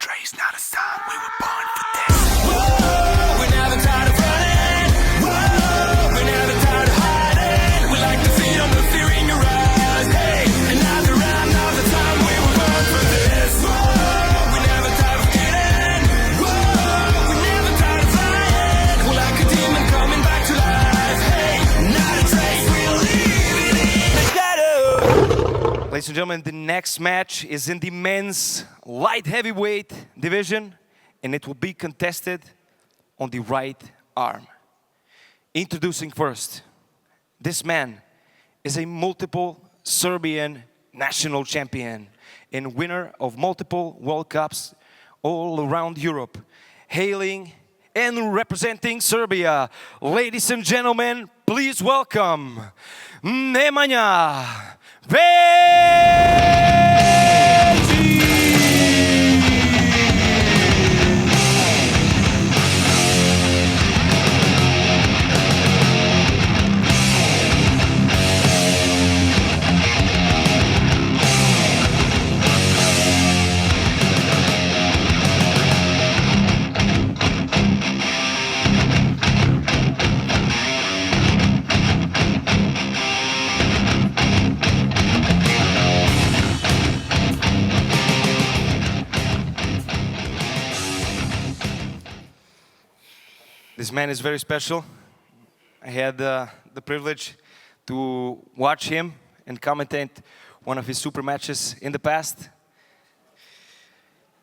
Dre's not a sign, we were born for this. Whoa, we're never tired of running. Whoa, we're never tired of hiding. We like the freedom, the fear in your eyes. Hey, and now the round, now the time, we were born for this. Whoa, we're never tired of kidding. Whoa, we're never tired of flying. We're like a demon coming back to life. Hey, not a trace, we'll leave it in the shadow. Ladies and gentlemen, the next match is in the men's light heavyweight division, and it will be contested on the right arm. Introducing first, this man is a multiple Serbian national champion and winner of multiple World Cups all around Europe, hailing and representing Serbia. Ladies and gentlemen, please welcome Nemanja Vedjic! This man is very special. I had the privilege to watch him and commentate one of his super matches in the past.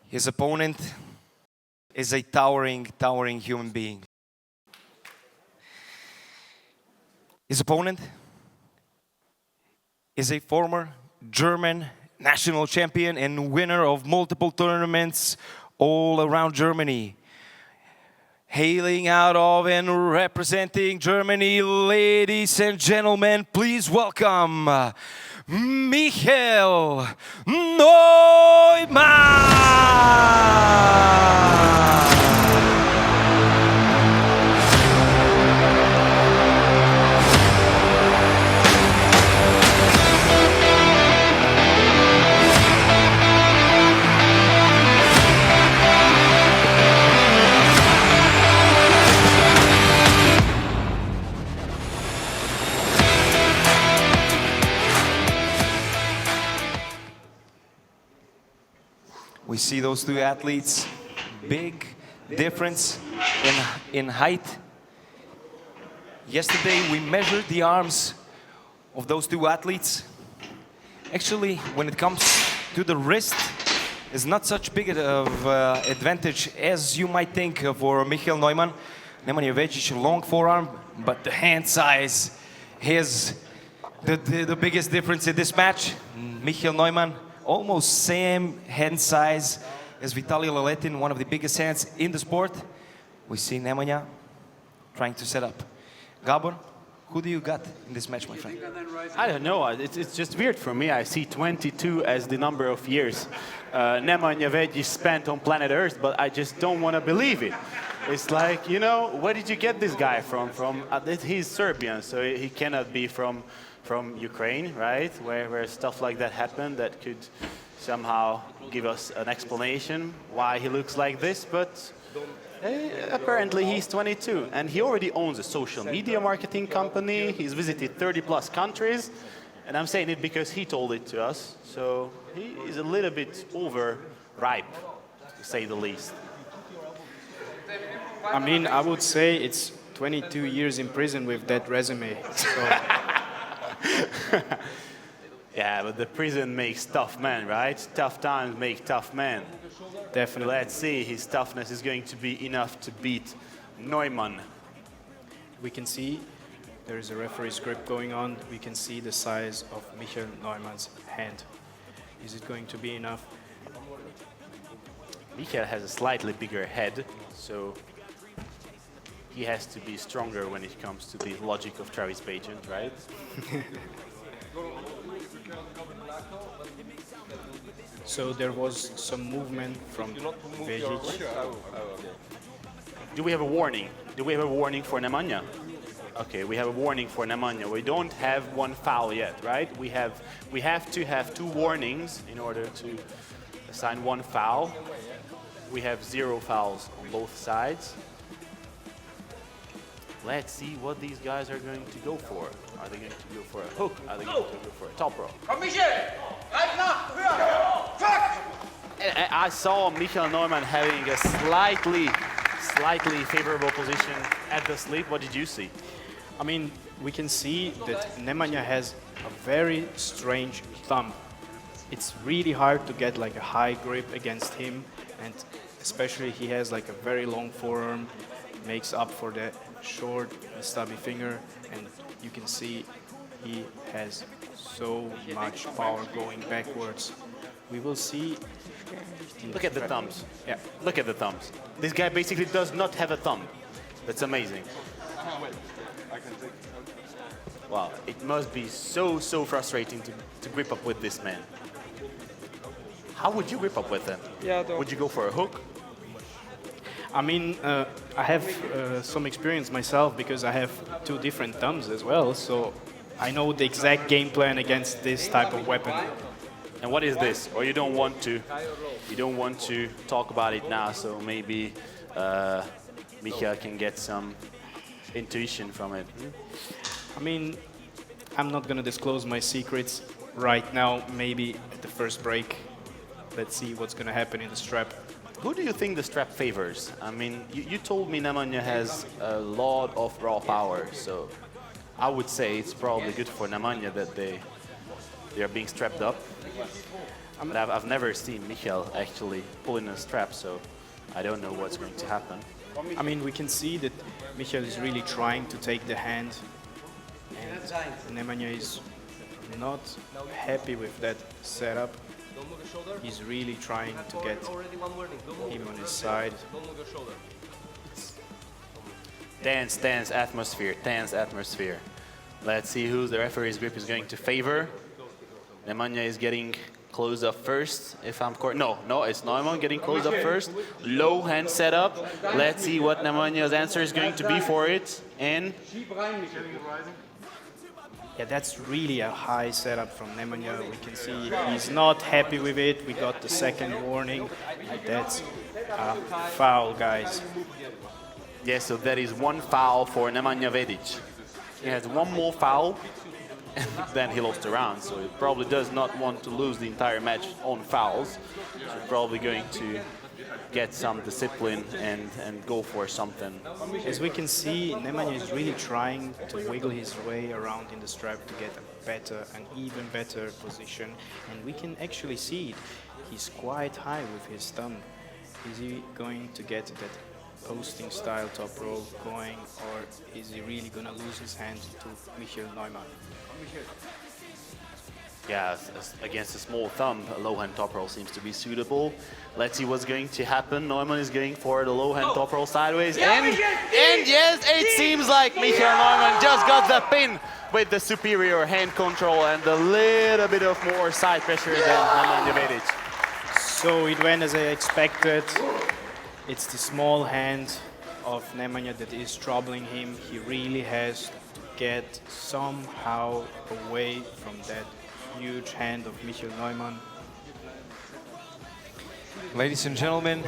His opponent is a towering human being. His opponent is a former German national champion and winner of multiple tournaments all around Germany. Hailing out of and representing Germany, ladies and gentlemen, please welcome Michel Neumann! We see those two athletes, big difference in height. Yesterday we measured the arms of those two athletes. Actually, when it comes to the wrist, it's not such big of advantage as you might think for Michel Neumann. Nemanja Vedjic, long forearm, but the hand size is the biggest difference in this match. Michel Neumann, almost same hand size as Vitaly Laletin, one of the biggest hands in the sport. We see Nemanja trying to set up. Gabor, who do you got in this match, my friend? I don't know. It's just weird for me. I see 22 as the number of years Nemanja Vedjic spent on planet Earth, but I just don't want to believe it. It's like, you know, where did you get this guy from? He's Serbian, so he cannot be from Ukraine, right? Where stuff like that happened that could somehow give us an explanation why he looks like this, but apparently he's 22 and he already owns a social media marketing company. He's visited 30+ countries, and I'm saying it because he told it to us, so he is a little bit overripe, to say the least. I mean, I would say it's 22 years in prison with that resume. So. Yeah, but the prison makes tough men, right? Tough times make tough men. Definitely. Let's see, his toughness is going to be enough to beat Neumann. We can see there is a referee's grip going on. We can see the size of Michel Neumann's hand. Is it going to be enough? Michel has a slightly bigger head, so he has to be stronger when it comes to the logic of Travis Pageant, right? So there was some movement from Vedjic. Do we have a warning? Do we have a warning for Nemanja? Okay, we have a warning for Nemanja. We don't have one foul yet, right? We have to have 2 warnings in order to assign 1 foul. we have 0 fouls on both sides. Let's see what these guys are going to go for. Are they going to go for a hook? Are they going to go for a top rope? And I saw Michel Neumann having a slightly favorable position at the slip. What did you see? I mean, we can see that Nemanja has a very strange thumb. It's really hard to get like a high grip against him, and especially he has like a very long forearm, makes up for the short and stubby finger, and you can see he has so much power going backwards. We will see. Look at the thumbs. Yeah. Look at the thumbs. This guy basically does not have a thumb. That's amazing. Wow, it must be so frustrating to grip up with this man. How would you grip up with him? Would you go for a hook? I mean, I have some experience myself because I have 2 different thumbs as well, so I know the exact game plan against this type of weapon. And what is this? Or you don't want to talk about it now, so maybe Michel can get some intuition from it. I mean, I'm not gonna disclose my secrets right now, maybe at the first break. Let's see what's gonna happen in the strap. Who do you think the strap favors? I mean, you told me Nemanja has a lot of raw power, so I would say it's probably good for Nemanja that they are being strapped up. But I've never seen Michel actually pulling a strap, so I don't know what's going to happen. I mean, we can see that Michel is really trying to take the hand, and Nemanja is not happy with that setup. He's really trying to get him on his side. Tense atmosphere. Let's see who the referee's grip is going to favor. Nemanja is getting close up first, if I'm correct. No, it's Neumann getting close up first. Low hand setup. Let's see what Nemanja's answer is going to be for it. And Yeah, that's really a high setup from Nemanja. We can see he's not happy with it. We got the second warning. That's a foul, guys. yeah, so that is 1 foul for Nemanja Vedjic. He has 1 more foul, and then he lost the round. So he probably does not want to lose the entire match on fouls. So probably going to get some discipline and go for something. As we can see, Nemanja is really trying to wiggle his way around in the strap to get an even better position. And we can actually see it. He's quite high with his thumb. Is he going to get that posting style top row going, or is he really going to lose his hand to Michel Neumann? Yeah, against a small thumb, a low hand top roll seems to be suitable. Let's see what's going to happen. Neumann is going for the low hand top roll sideways. And yes, it seems like Michel Neumann just got the pin with the superior hand control and a little bit of more side pressure than Nemanja Vedjic. So it went as I expected. It's the small hand of Nemanja that is troubling him. He really has to get somehow away from that huge hand of Michel Neumann. Ladies and gentlemen,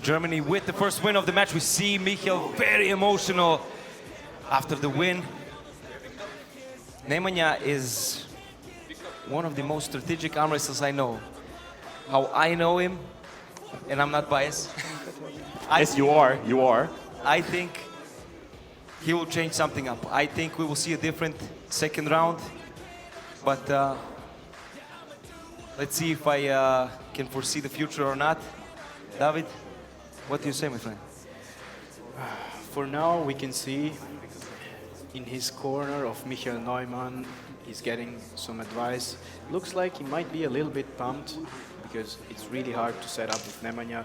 Germany with the first win of the match. We see Michel very emotional after the win. Nemanja is one of the most strategic arm wrestlers I know. How I know him, and I'm not biased. Yes, you are. I think he will change something up. I think we will see a different second round. But let's see if I can foresee the future or not. David, what do you say, my friend? For now, we can see in his corner of Michel Neumann, he's getting some advice. Looks like he might be a little bit pumped because it's really hard to set up with Nemanja.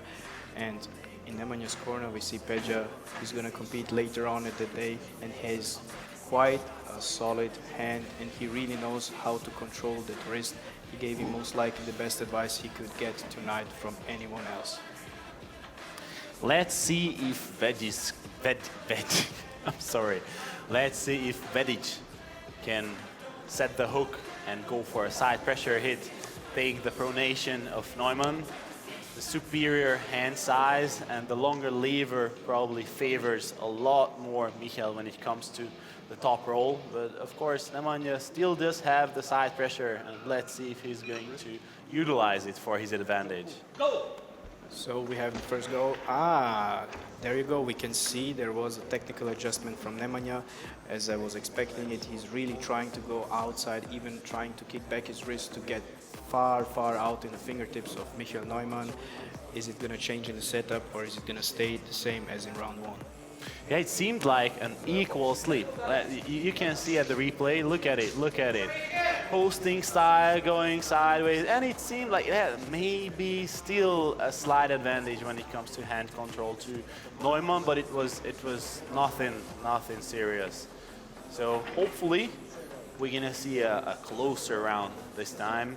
And in Nemanja's corner, we see Peja. He's going to compete later on at the day, and he has quite a solid hand, and he really knows how to control that wrist. He gave him most likely the best advice he could get tonight from anyone else. Let's see if Let's see if Vedjic can set the hook and go for a side pressure hit, take the pronation of Neumann. the superior hand size, and the longer lever probably favors a lot more Michel when it comes to the top roll. But of course, Nemanja still does have the side pressure, and let's see if he's going to utilize it for his advantage. So we have the first goal. There you go. We can see there was a technical adjustment from Nemanja. As I was expecting it, he's really trying to go outside, even trying to kick back his wrist to get far, far out in the fingertips of Michel Neumann. Is it going to change in the setup, or is it going to stay the same as in round one? Yeah, it seemed like an equal slip. You can see at the replay, look at it, look at it. Posting style, going sideways, and it seemed like maybe still a slight advantage when it comes to hand control to Neumann, but it was nothing serious. So hopefully we're gonna see a closer round this time.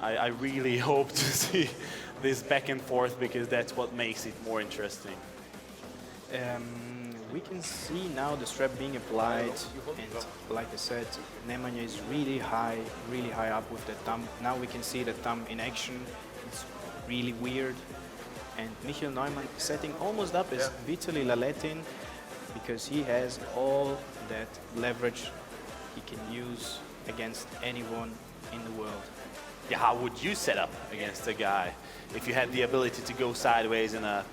I really hope to see this back and forth, because that's what makes it more interesting. We can see now the strap being applied, and like I said, Nemanja is really high up with the thumb. Now we can see the thumb in action. It's really weird. And Michel Neumann setting almost up as Vitaly Laletin, because he has all that leverage he can use against anyone in the world. Yeah, how would you set up against a guy if you had the ability to go sideways in a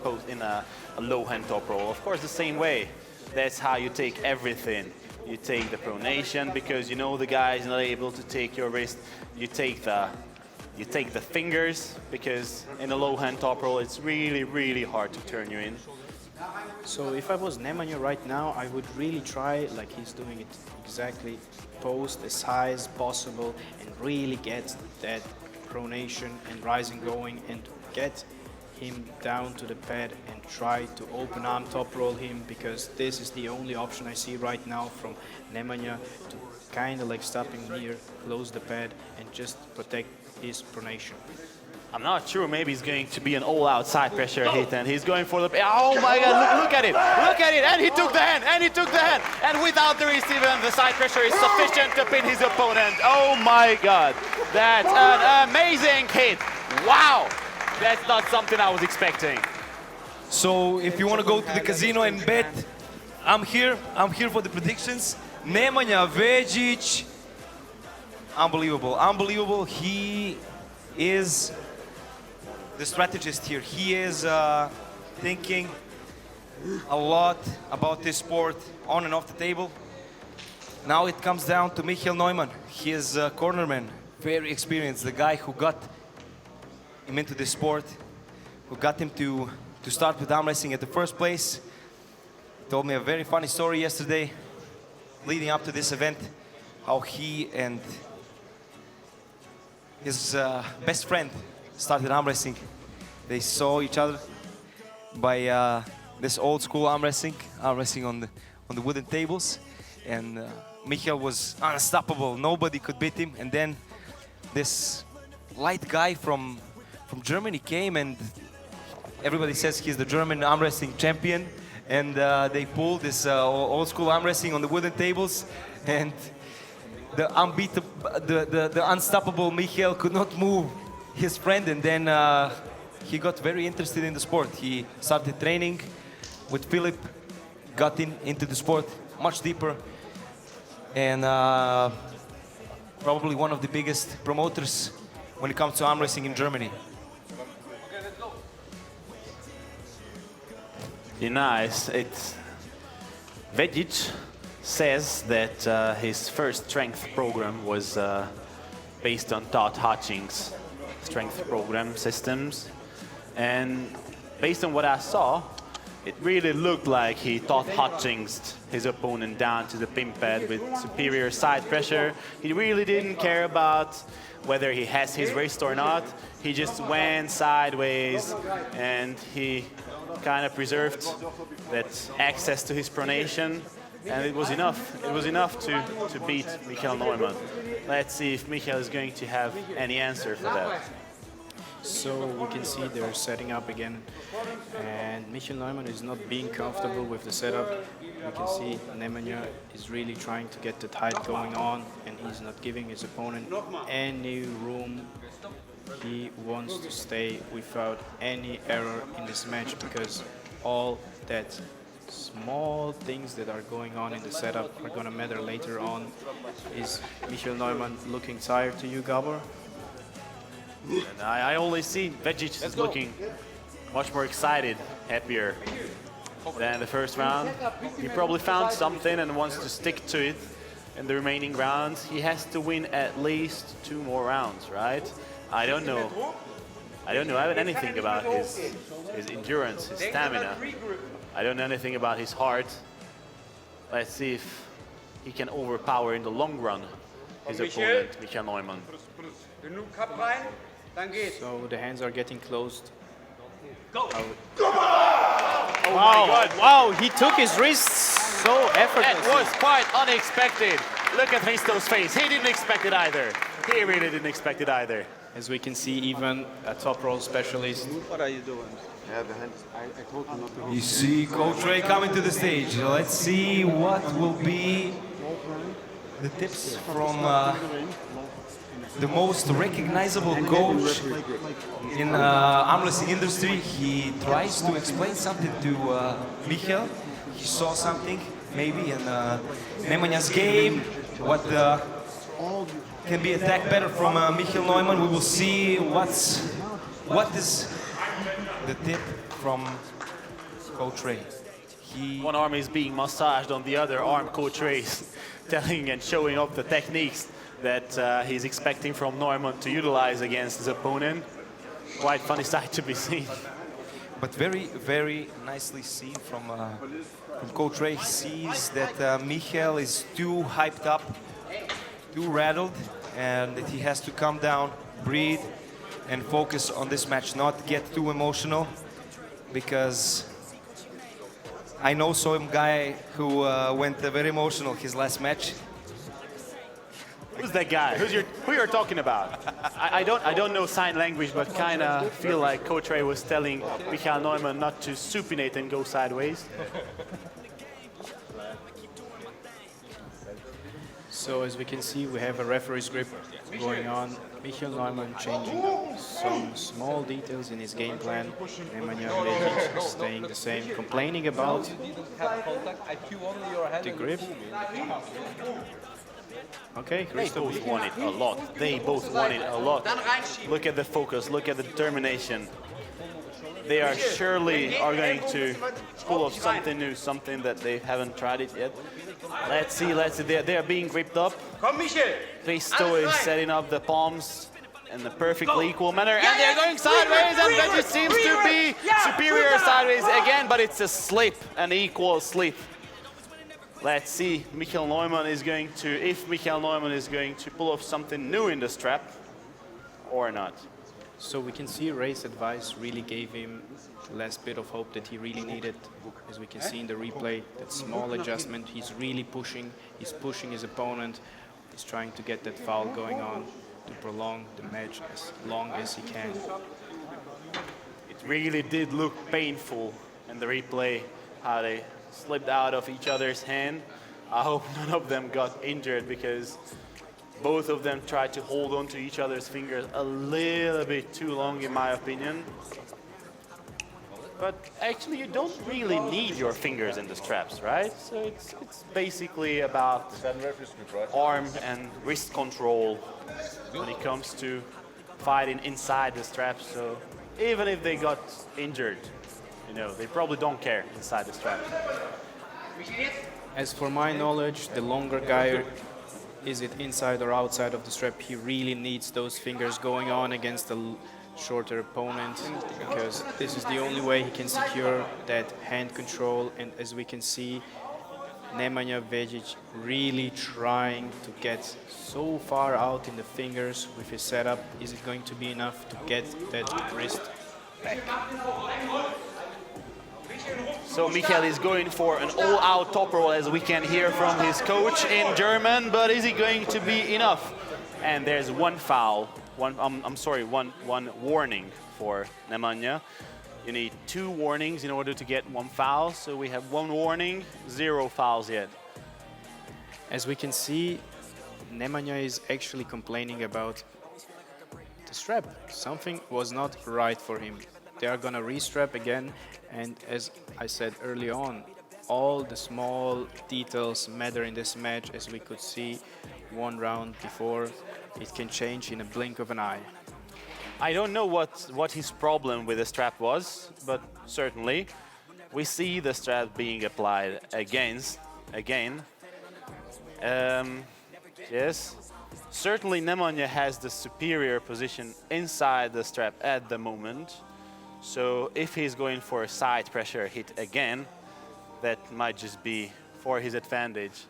low hand top roll? Of course, the same way. That's how you take everything. You take the pronation because you know the guy is not able to take your wrist. You take the fingers because in a low hand top roll it's really hard to turn you in. So if I was Nemanja right now, I would really try, like he's doing it exactly, post as high as possible and really get that pronation and rising going, and get him down to the pad and try to open arm top roll him, because this is the only option I see right now from Nemanja, to kind of like stop him near, close the pad and just protect his pronation. I'm not sure, maybe he's going to be an all-out side pressure hit, and he's going for the... Oh my God, look at it, and he took the hand, and without the wrist even, the side pressure is sufficient to pin his opponent. Oh my God, that's an amazing hit. Wow, that's not something I was expecting. So if you want to go to the casino and bet, I'm here for the predictions. Nemanja Vedjic, unbelievable. He is the strategist here. He is thinking a lot about this sport on and off the table. Now it comes down to Michel Neumann. He is a cornerman, very experienced, the guy who got him into this sport, who got him to start with arm wrestling at the first place. He told me a very funny story yesterday, leading up to this event, how he and his best friend started arm wrestling. They saw each other by this old school arm wrestling on the wooden tables, and Michel was unstoppable. Nobody could beat him. And then this light guy from Germany came, and everybody says he's the German arm wrestling champion. And they pulled this old school arm wrestling on the wooden tables, and the unstoppable Michel could not move his friend, and then he got very interested in the sport. He started training with Philip, got into the sport much deeper, and probably one of the biggest promoters when it comes to arm wrestling in Germany. Nice. Vedjic says that his first strength program was based on Todd Hutchings' strength program systems, and based on what I saw, it really looked like he taught Hutchings his opponent down to the pin pad with superior side pressure. He really didn't care about whether he has his wrist or not. He just went sideways, and he kind of preserved that access to his pronation, and it was enough. It was enough to beat Michel Neumann. Let's see if Michel is going to have any answer for that. So we can see they're setting up again, and Michel Neumann is not being comfortable with the setup. We can see Nemanja is really trying to get the height going on, and he's not giving his opponent any room he wants to stay without any error in this match because all that small things that are going on in the setup are going to matter later on. Is Michel Neumann looking tired to you, Gabor? And I only see Vedjic is looking much more excited, happier than the first round. He probably found something and wants to stick to it in the remaining rounds. He has to win at least 2 more rounds, right? I don't know. I don't know anything about his endurance, his stamina. I don't know anything about his heart. Let's see if he can overpower in the long run his opponent, Michel Neumann. So the hands are getting closed. Oh Wow, my God. wow, he took his wrists so That effortlessly. was quite unexpected. Look at Hristo's face. He didn't expect it either. He really didn't expect it either. As we can see, even a top roll specialist. What are you doing? Yeah, the hands. I told him not to. You see Coach Ray coming to the stage. Let's see what will be the tips from the most recognizable coach in arm wrestling industry. He tries to explain something to Michel. He saw something maybe in Nemanja's game, what can be attacked better from Michel Neumann. We will see what is the tip from Coach Ray. One arm is being massaged on the other arm. Coach Ray is telling and showing off the techniques that he's expecting from Neumann to utilize against his opponent. Quite funny sight to be seen. But very, very nicely seen from Coach Ray. He sees that Michel is too hyped up, too rattled, and that he has to calm down, breathe, and focus on this match, not get too emotional, because I know some guy who went very emotional his last match. Who's that guy? Who you're talking about? I don't know sign language, but kind of feel like Coach Ray was telling Michel Neumann not to supinate and go sideways. So as we can see, we have a referee's grip going on. Michel Neumann changing some small details in his game plan. Nemanja Vedjic staying the same, complaining about the grip. Okay, They both want it a lot. They both want it a lot. Look at the focus, look at the determination. They are surely are going to pull off something new, something that they haven't tried it yet. Let's see, let's see. They are being gripped up. Hristo is setting up the palms in a perfectly equal manner, and they're going sideways, and Vedjic seems to be superior sideways again, but it's a slip, an equal slip. Let's see, Michel Neumann is going to, if Michel Neumann is going to pull off something new in the strap, or not. So we can see Ray's advice really gave him the last bit of hope that he really needed. As we can see in the replay, that small adjustment, he's really pushing. He's pushing his opponent. He's trying to get that foul going on to prolong the match as long as he can. It really did look painful in the replay, how they slipped out of each other's hand. I hope none of them got injured because both of them tried to hold on to each other's fingers a little bit too long, in my opinion. But actually, you don't really need your fingers in the straps, right? So it's basically about arm and wrist control when it comes to fighting inside the straps. So even if they got injured, you know, they probably don't care inside the straps. As for my knowledge, the longer guy, is it inside or outside of the strap, he really needs those fingers going on against the shorter opponent, because this is the only way he can secure that hand control. And as we can see, Nemanja Vedjic really trying to get so far out in the fingers with his setup. Is it going to be enough to get that wrist back? So Michel is going for an all-out top roll, as we can hear from his coach in German, but is it going to be enough? And there's one foul, one warning for Nemanja. You need 2 warnings in order to get 1 foul, so we have 1 warning, 0 fouls yet. As we can see, Nemanja is actually complaining about the the strap. Something was not right for him. They are gonna restrap again, and as I said early on, all the small details matter in this match. As we could see one round before, it can change in a blink of an eye. I don't know what his problem with the strap was, but certainly we see the strap being applied again. Yes, certainly Nemanja has the superior position inside the strap at the moment. So if he's going for a side pressure hit again, that might just be for his advantage.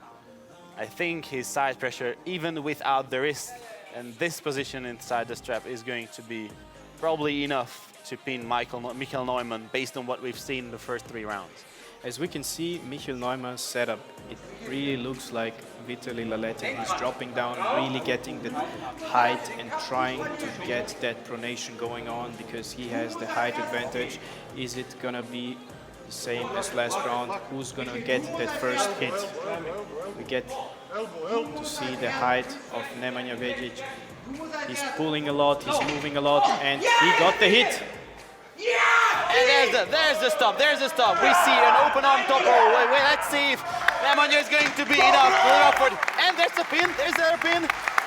I think his side pressure, even without the wrist, and this position inside the strap is going to be probably enough to pin Michel Neumann based on what we've seen in the first 3 rounds. As we can see, Michel Neumann's setup, it really looks like Vitaly Laletin. He's dropping down, really getting the height and trying to get that pronation going on because he has the height advantage. Is it gonna be the same as last round? Who's gonna get that first hit? We get to see the height of Nemanja Vedjic. He's pulling a lot, he's moving a lot, and he got the hit. And there's the stop. We see an open arm top roll. Wait, let's see if Nemanja is going to be enough for it. And there's the pin.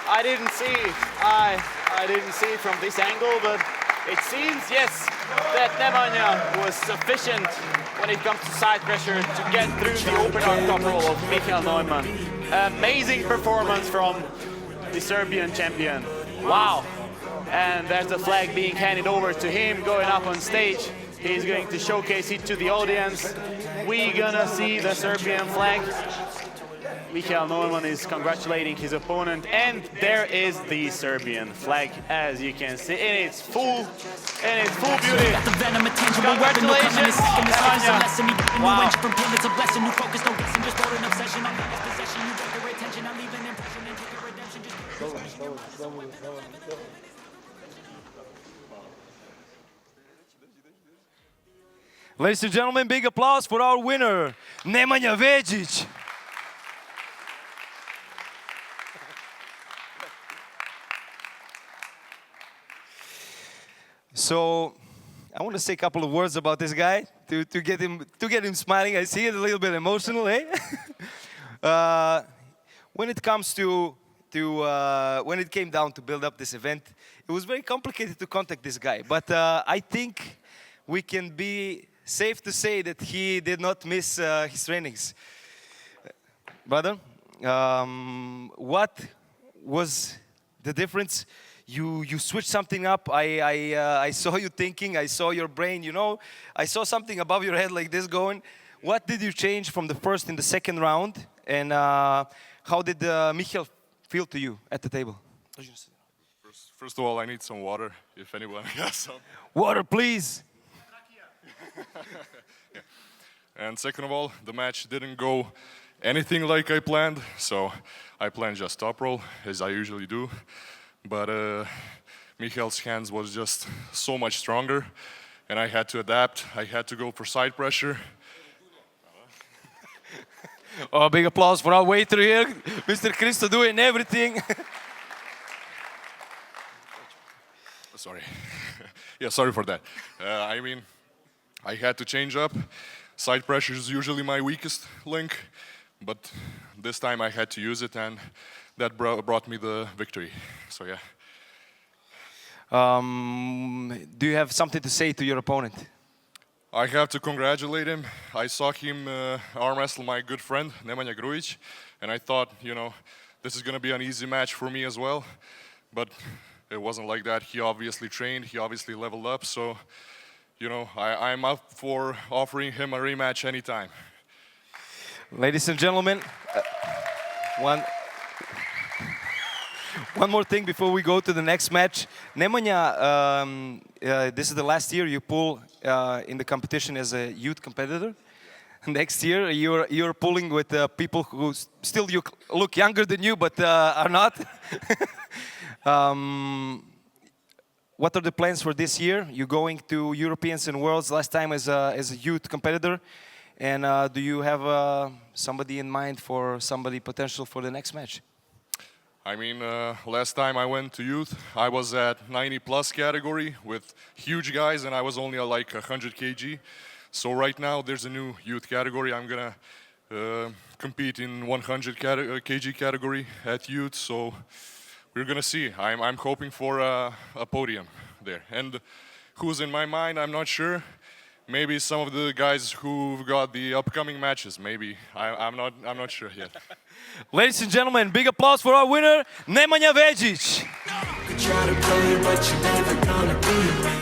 I didn't see it. I didn't see it from this angle, but it seems, yes, that Nemanja was sufficient when it comes to side pressure to get through the open arm top roll of Michel Neumann. Amazing performance from the Serbian champion. Wow. And there's the flag being handed over to him, going up on stage. He's going to showcase it to the audience. We're gonna see the Serbian flag. Michel Neumann is congratulating his opponent, and there is the Serbian flag, as you can see, in its full beauty. Congratulations, Nemanja. Wow. Ladies and gentlemen, big applause for our winner, Nemanja Vedjic. So, I want to say a couple of words about this guy to get him smiling. I see it a little bit emotional, eh? When it comes when it came down to build up this event, it was very complicated to contact this guy. But I think we can be safe to say that he did not miss his trainings. Brother, what was the difference? You switched something up. I saw you thinking. I saw your brain. You know, I saw something above your head like this going. What did you change from the first and the second round? And how did Michel feel to you at the table? First of all, I need some water, if anyone has some. Water, please. Yeah. And second of all, the match didn't go anything like I planned, so I planned just top roll, as I usually do. But Michel's hands was just so much stronger, and I had to adapt. I had to go for side pressure. Oh, big applause for our waiter here, Mr. Christo doing everything. Sorry. Yeah, sorry for that. I mean, I had to change up. Side pressure is usually my weakest link, but this time I had to use it, and that brought me the victory. So yeah. Do you have something to say to your opponent? I have to congratulate him. I saw him arm wrestle my good friend, Nemanja Grujic, and I thought, you know, this is going to be an easy match for me as well. But it wasn't like that. He obviously trained, he obviously leveled up, so, you know, I'm up for offering him a rematch anytime. Ladies and gentlemen, one more thing before we go to the next match. Nemanja, this is the last year you pull in the competition as a youth competitor. Next year you're pulling with people who still look younger than you, but are not. What are the plans for this year? You're going to Europeans and Worlds last time as a youth competitor. And do you have somebody in mind for somebody potential for the next match? I mean, last time I went to youth, I was at 90 plus category with huge guys, and I was only at like 100 kg. So right now there's a new youth category. I'm gonna compete in 100 kg category at youth. So we're gonna see. I'm hoping for a podium there. And who's in my mind, I'm not sure. Maybe some of the guys who've got the upcoming matches. Maybe I'm not sure yet. Ladies and gentlemen, big applause for our winner, Nemanja Vedjic. Try to play, but you're never gonna be me.